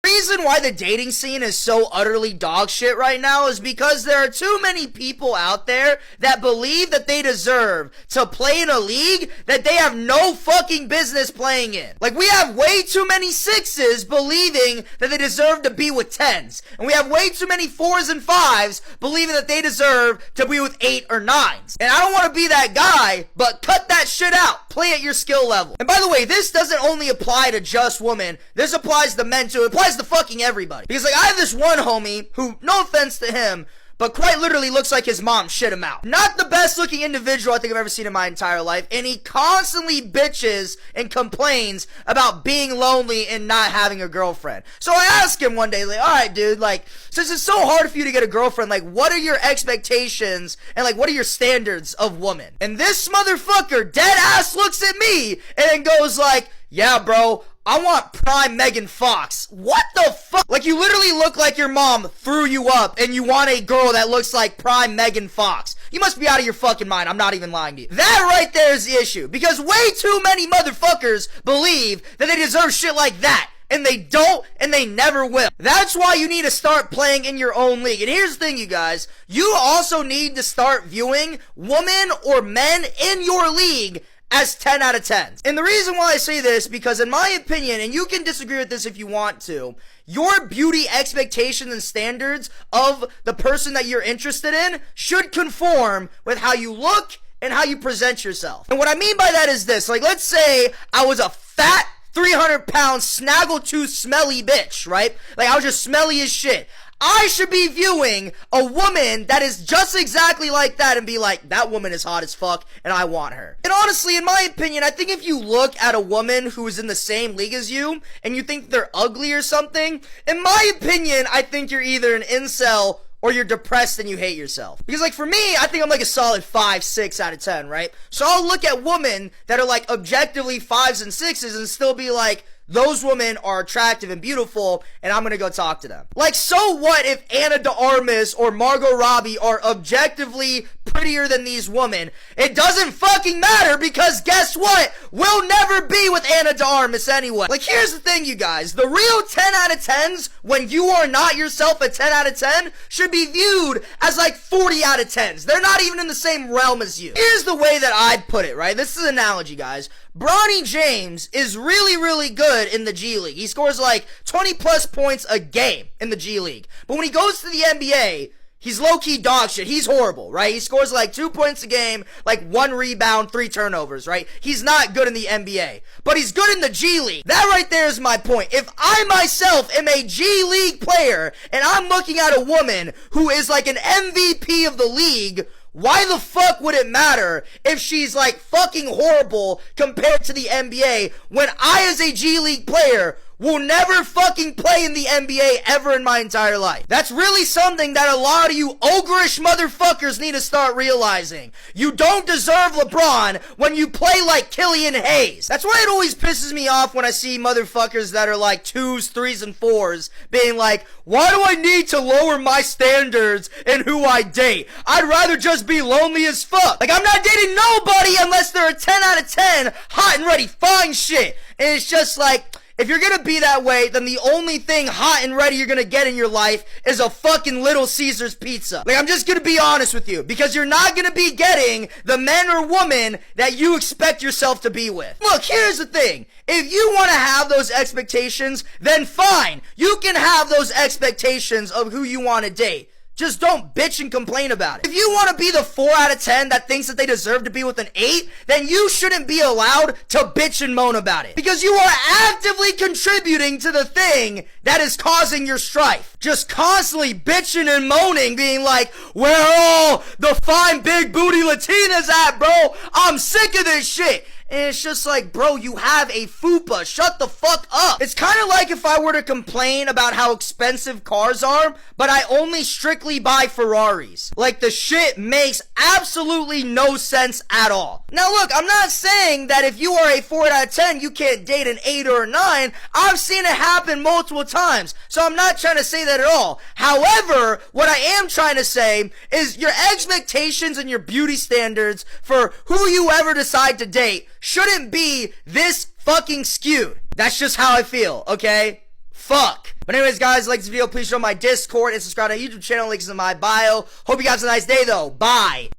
reason why the dating scene is so utterly dog shit right now is because there are too many people out there that believe that they deserve to play in a league that they have no fucking business playing in. Like, we have way too many 6s believing that they deserve to be with 10s. And we have way too many 4s and 5s believing that they deserve to be with 8 or 9s. And I don't want to be that guy, but cut that shit out. Play at your skill level. And by the way, this doesn't only apply to just women. This applies to men too. It applies to fucking everybody. Because, like, I have this one homie who, no offense to him, but quite literally looks like his mom shit him out. Not the best looking individual I think I've ever seen in my entire life, and he constantly bitches and complains about being lonely and not having a girlfriend. So I asked him one day, like, alright dude, like, since it's so hard for you to get a girlfriend, like, what are your expectations and, like, what are your standards of woman? And this motherfucker dead ass looks at me and goes like, yeah bro, I want prime Megan Fox. What the fuck? Like, you literally look like your mom threw you up and you want a girl that looks like prime Megan Fox. You must be out of your fucking mind. I'm not even lying to you. That right there is the issue. Because way too many motherfuckers believe that they deserve shit like that. And they don't, and they never will. That's why you need to start playing in your own league. And here's the thing, you guys. You also need to start viewing women or men in your league as 10 out of 10s. And the reason why I say this, because in my opinion, and you can disagree with this if you want to, your beauty expectations and standards of the person that you're interested in should conform with how you look and how you present yourself. And what I mean by that is this. Like, let's say I was a fat 300-pound snaggletooth smelly bitch, right? Like, I was just smelly as shit. I should be viewing a woman that is just exactly like that and be like, that woman is hot as fuck and I want her. And honestly, in my opinion, I think if you look at a woman who is in the same league as you and you think they're ugly or something, in my opinion, I think you're either an incel or you're depressed and you hate yourself. Because, like, for me, I think I'm like a solid 5, 6 out of 10, right? So I'll look at women that are like objectively 5s and 6s and still be like, those women are attractive and beautiful, and I'm gonna go talk to them. Like, so what if Anna de Armas or Margot Robbie are objectively prettier than these women? It doesn't fucking matter, because guess what? We'll never be with Anna de Armas anyway. Like, here's the thing, you guys. The real 10 out of 10s, when you are not yourself a 10 out of 10, should be viewed as like 40 out of 10s. They're not even in the same realm as you. Here's the way that I'd put it, right? This is an analogy, guys. Bronny James is really, really good in the G League. He scores like 20 plus points a game in the G League. But when he goes to the NBA, he's low-key dog shit. He's horrible, right? He scores like 2 points a game, like 1 rebound, 3 turnovers, right? He's not good in the NBA. But he's good in the G League. That right there is my point. If I myself am a G League player and I'm looking at a woman who is like an MVP of the league, why the fuck would it matter if she's like fucking horrible compared to the NBA when I as a G League player will never fucking play in the NBA ever in my entire life? That's really something that a lot of you ogreish motherfuckers need to start realizing. You don't deserve LeBron when you play like Killian Hayes. That's why it always pisses me off when I see motherfuckers that are like 2s, 3s, and 4s being like, why do I need to lower my standards in who I date? I'd rather just be lonely as fuck. Like, I'm not dating nobody unless they're a 10 out of 10, hot and ready, fine shit. And it's just like, if you're gonna be that way, then the only thing hot and ready you're gonna get in your life is a fucking Little Caesars pizza. Like, I'm just gonna be honest with you, because you're not gonna be getting the men or woman that you expect yourself to be with. Look, here's the thing. If you want to have those expectations, then fine. You can have those expectations of who you want to date. Just don't bitch and complain about it. If you want to be the 4 out of 10 that thinks that they deserve to be with an 8, then you shouldn't be allowed to bitch and moan about it. Because you are actively contributing to the thing that is causing your strife. Just constantly bitching and moaning, being like, where are all the fine big booty Latinas at, bro? I'm sick of this shit. And it's just like, bro, you have a fupa. Shut the fuck up. It's kind of like if I were to complain about how expensive cars are, but I only strictly buy Ferraris. Like, the shit makes absolutely no sense at all. Now, look, I'm not saying that if you are a 4 out of 10, you can't date an 8 or a 9. I've seen it happen multiple times. So I'm not trying to say that at all. However, what I am trying to say is your expectations and your beauty standards for who you ever decide to date shouldn't be this fucking skewed. That's just how I feel, okay? Fuck. But anyways, guys, like this video, please show my Discord and subscribe to my YouTube channel. Links in my bio. Hope you guys have a nice day, though. Bye.